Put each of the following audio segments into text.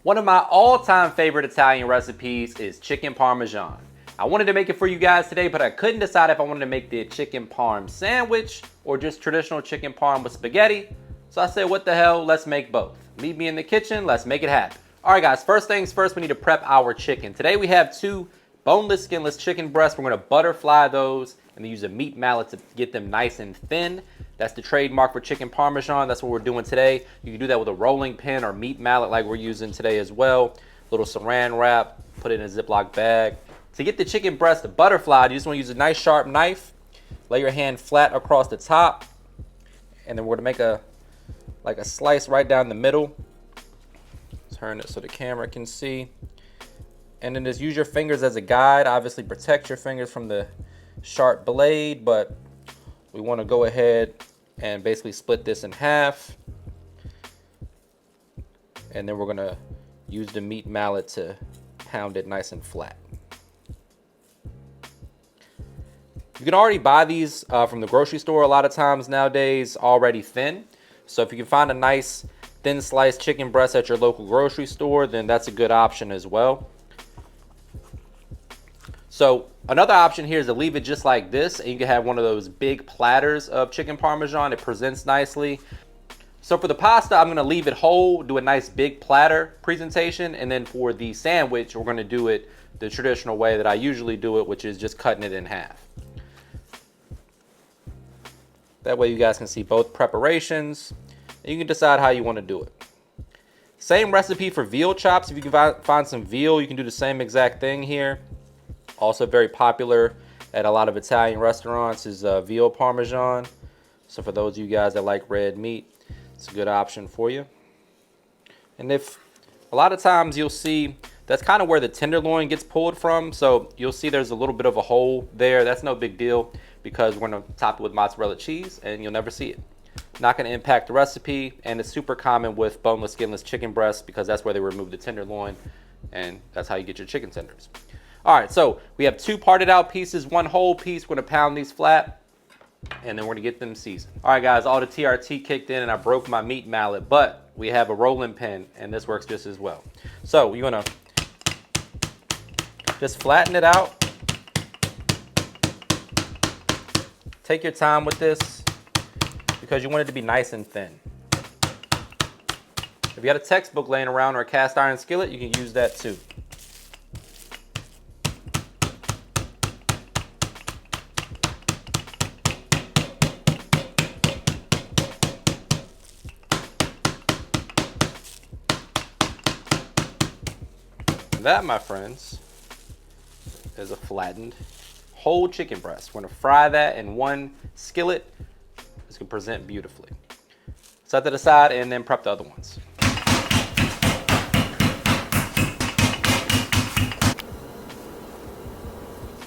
One of my all-time favorite Italian recipes is chicken parmesan. I wanted to make it for you guys today, but I couldn't decide if I wanted to make the chicken parm sandwich or just traditional chicken parm with spaghetti. So I said, what the hell, let's make both. Meet me in the kitchen, let's make it happen. All right guys, first things first, we need to prep our chicken. Today we have 2 boneless, skinless chicken breasts. We're gonna butterfly those and then use a meat mallet to get them nice and thin. That's the trademark for chicken parmesan. That's what we're doing today. You can do that with a rolling pin or meat mallet like we're using today as well. Little saran wrap, put it in a Ziploc bag. To get the chicken breast butterflied, you just wanna use a nice sharp knife. Lay your hand flat across the top. And then we're gonna make a slice right down the middle. Turn it so the camera can see. And then just use your fingers as a guide. Obviously protect your fingers from the sharp blade, but we want to go ahead and basically split this in half. And then we're going to use the meat mallet to pound it nice and flat. You can already buy these from the grocery store a lot of times nowadays already thin. So if you can find a nice thin sliced chicken breast at your local grocery store, then that's a good option as well. So another option here is to leave it just like this, and you can have one of those big platters of chicken parmesan. It presents nicely. So for the pasta, I'm gonna leave it whole, do a nice big platter presentation, and then for the sandwich, we're gonna do it the traditional way that I usually do it, which is just cutting it in half. That way you guys can see both preparations, and you can decide how you wanna do it. Same recipe for veal chops. If you can find some veal, you can do the same exact thing here. Also very popular at a lot of Italian restaurants is veal parmesan. So for those of you guys that like red meat, it's a good option for you. And if a lot of times you'll see that's kind of where the tenderloin gets pulled from. So you'll see there's a little bit of a hole there. That's no big deal because we're gonna top it with mozzarella cheese and you'll never see it. Not gonna impact the recipe, and it's super common with boneless, skinless chicken breasts because that's where they remove the tenderloin, and that's how you get your chicken tenders. All right, so we have 2 parted out pieces, 1 whole piece. We're gonna pound these flat, and then we're gonna get them seasoned. All right, guys, all the TRT kicked in, and I broke my meat mallet, but we have a rolling pin, and this works just as well. So you're gonna just flatten it out. Take your time with this because you want it to be nice and thin. If you got a textbook laying around or a cast iron skillet, you can use that too. That, my friends, is a flattened whole chicken breast. We're gonna fry that in 1 skillet. This can present beautifully. Set that aside and then prep the other ones.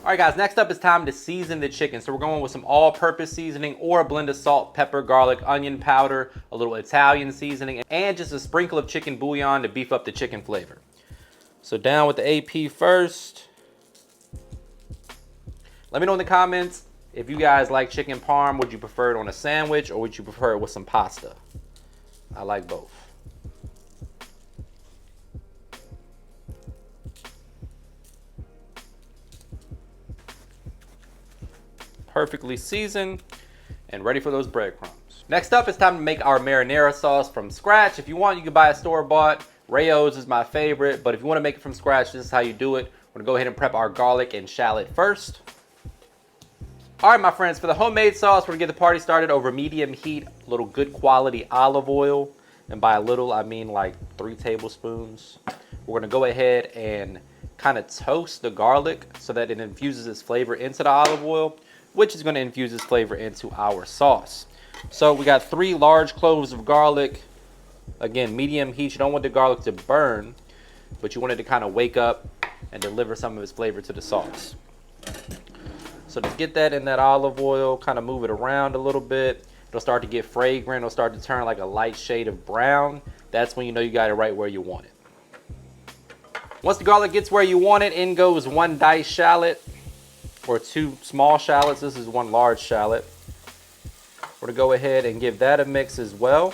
All right guys, next up is time to season the chicken. So we're going with some all-purpose seasoning or a blend of salt, pepper, garlic, onion powder, a little Italian seasoning, and just a sprinkle of chicken bouillon to beef up the chicken flavor. So down with the AP first. Let me know in the comments if you guys like chicken parm. Would you prefer it on a sandwich or would you prefer it with some pasta? I like both. Perfectly seasoned and ready for those breadcrumbs. Next up, it's time to make our marinara sauce from scratch. If you want, you can buy a store-bought. Rayo's is my favorite, but if you want to make it from scratch, this is how you do it. We're gonna go ahead and prep our garlic and shallot first. All right, my friends, for the homemade sauce, we're gonna get the party started over medium heat, a little good quality olive oil. And by a little, I mean like 3 tablespoons. We're gonna go ahead and kind of toast the garlic so that it infuses its flavor into the olive oil, which is gonna infuse its flavor into our sauce. So we got 3 large cloves of garlic. Again, medium heat. You don't want the garlic to burn, but you want it to kind of wake up and deliver some of its flavor to the sauce. So to get that in that olive oil, kind of move it around a little bit. It'll start to get fragrant. It'll start to turn like a light shade of brown. That's when you know you got it right where you want it. Once the garlic gets where you want it, in goes 1 diced shallot or 2 small shallots. This is 1 large shallot. We're gonna go ahead and give that a mix as well.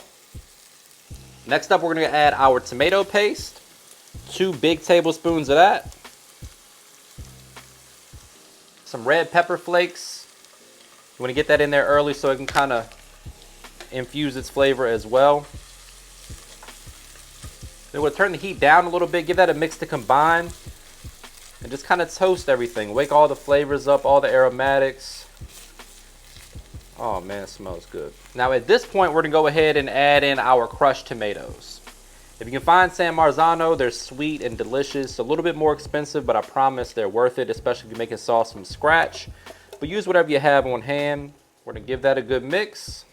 Next up, we're gonna add our tomato paste. 2 big tablespoons of that. Some red pepper flakes. You want to get that in there early so it can kind of infuse its flavor as well. Then we'll turn the heat down a little bit, give that a mix to combine, and just kind of toast everything. Wake all the flavors up, all the aromatics. Oh man, it smells good. Now at this point, we're gonna go ahead and add in our crushed tomatoes. If you can find San Marzano, they're sweet and delicious. A little bit more expensive, but I promise they're worth it, especially if you're making sauce from scratch. But use whatever you have on hand. We're gonna give that a good mix.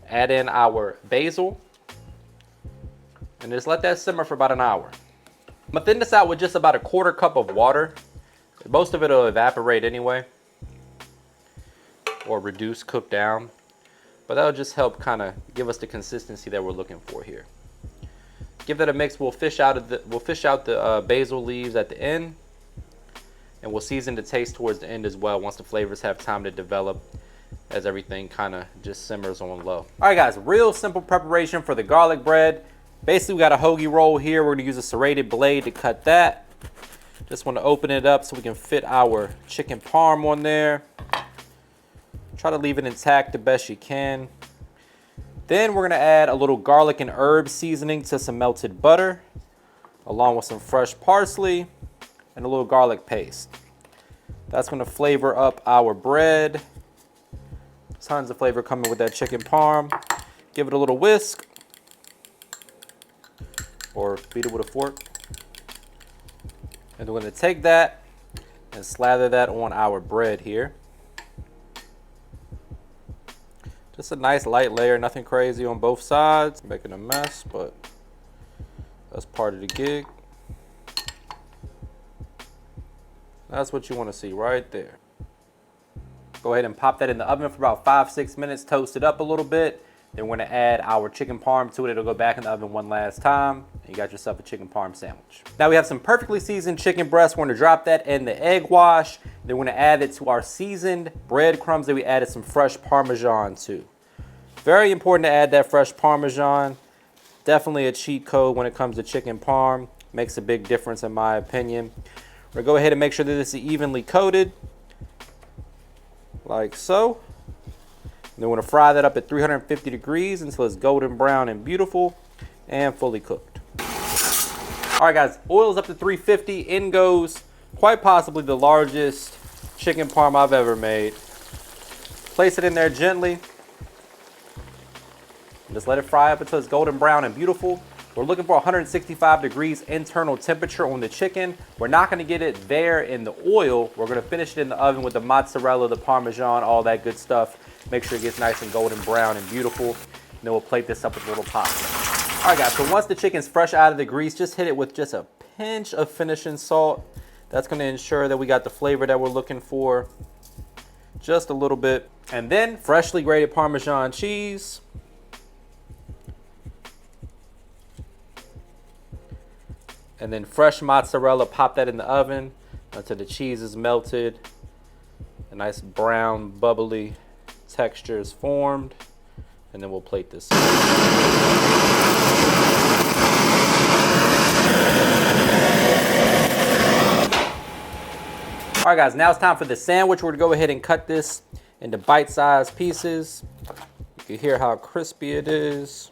Add in our basil. And just let that simmer for about an hour. I'm gonna thin this out with just about a 1/4 cup of water. Most of it will evaporate anyway, or reduce, cook down. But that'll just help kind of give us the consistency that we're looking for here. Give that a mix. We'll fish out the basil leaves at the end, and we'll season the taste towards the end as well once the flavors have time to develop, as everything kind of just simmers on low. All right, guys, real simple preparation for the garlic bread. Basically, we got a hoagie roll here. We're gonna use a serrated blade to cut that. Just want to open it up so we can fit our chicken parm on there. Try to leave it intact the best you can. Then we're gonna add a little garlic and herb seasoning to some melted butter, along with some fresh parsley and a little garlic paste. That's gonna flavor up our bread. Tons of flavor coming with that chicken parm. Give it a little whisk, or beat it with a fork. And we're gonna take that and slather that on our bread here. Just a nice light layer, nothing crazy on both sides. Making a mess, but that's part of the gig. That's what you wanna see right there. Go ahead and pop that in the oven for about 5-6 minutes, toast it up a little bit. Then we're gonna add our chicken parm to it. It'll go back in the oven one last time. And you got yourself a chicken parm sandwich. Now we have some perfectly seasoned chicken breast. We're gonna drop that in the egg wash. Then we're gonna add it to our seasoned breadcrumbs that we added some fresh Parmesan to. Very important to add that fresh Parmesan. Definitely a cheat code when it comes to chicken parm. Makes a big difference in my opinion. We're gonna go ahead and make sure that this is evenly coated, like so. Then we're gonna fry that up at 350 degrees until it's golden brown and beautiful and fully cooked. All right, guys, oil's up to 350. In goes quite possibly the largest chicken parm I've ever made. Place it in there gently. Just let it fry up until it's golden brown and beautiful. We're looking for 165 degrees internal temperature on the chicken. We're not gonna get it there in the oil. We're gonna finish it in the oven with the mozzarella, the Parmesan, all that good stuff. Make sure it gets nice and golden brown and beautiful. And then we'll plate this up with a little pasta. All right, guys, so once the chicken's fresh out of the grease, just hit it with just a pinch of finishing salt. That's gonna ensure that we got the flavor that we're looking for. Just a little bit. And then freshly grated Parmesan cheese. And then fresh mozzarella, pop that in the oven until the cheese is melted. A nice brown, bubbly texture is formed. And then we'll plate this. All right, guys, now it's time for the sandwich. We're gonna go ahead and cut this into bite-sized pieces. You can hear how crispy it is.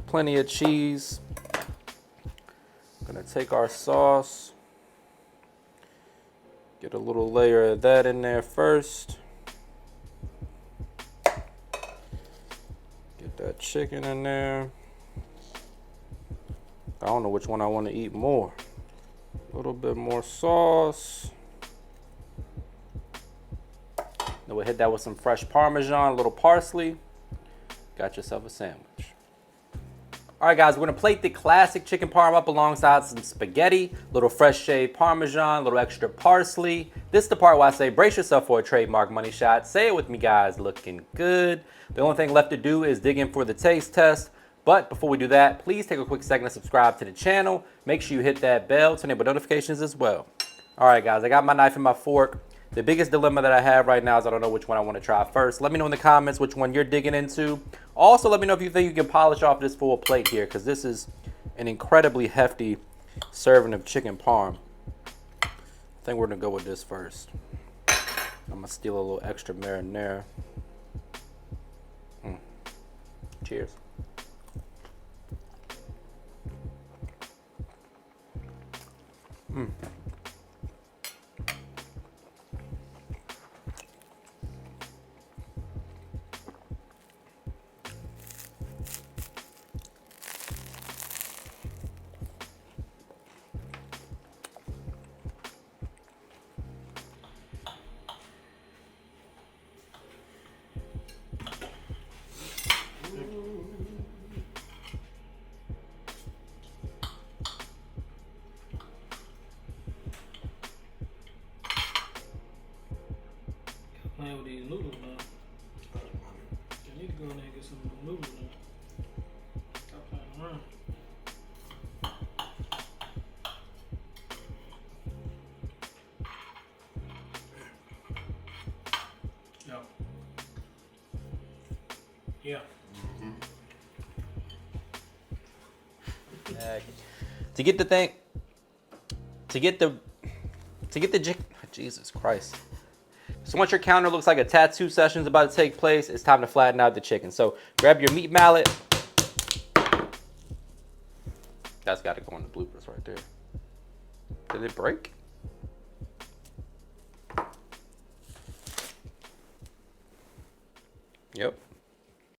Plenty of cheese. Gonna take our sauce, get a little layer of that in there first. Get that chicken in there. I don't know which one I want to eat more. A little bit more sauce. Then we'll hit that with some fresh Parmesan, a little parsley. Got yourself a sandwich. All right, guys, we're gonna plate the classic chicken parm up alongside some spaghetti, little fresh shaved Parmesan, a little extra parsley. This is the part where I say, brace yourself for a trademark money shot. Say it with me, guys, looking good. The only thing left to do is dig in for the taste test. But before we do that, please take a quick second to subscribe to the channel. Make sure you hit that bell to enable notifications as well. All right, guys, I got my knife and my fork. The biggest dilemma that I have right now is I don't know which one I want to try first. Let me know in the comments which one you're digging into. Also, let me know if you think you can polish off this full plate here, because this is an incredibly hefty serving of chicken parm. I think we're gonna go with this first. I'm gonna steal a little extra marinara. Cheers. Playing with these noodles now. I need to go in there and get some noodles now. Stop playing around. Yo. Yeah. To get the thing, to get the Jesus Christ. So once your counter looks like a tattoo session is about to take place, it's time to flatten out the chicken. So grab your meat mallet. That's got to go in the bloopers right there. Did it break? Yep.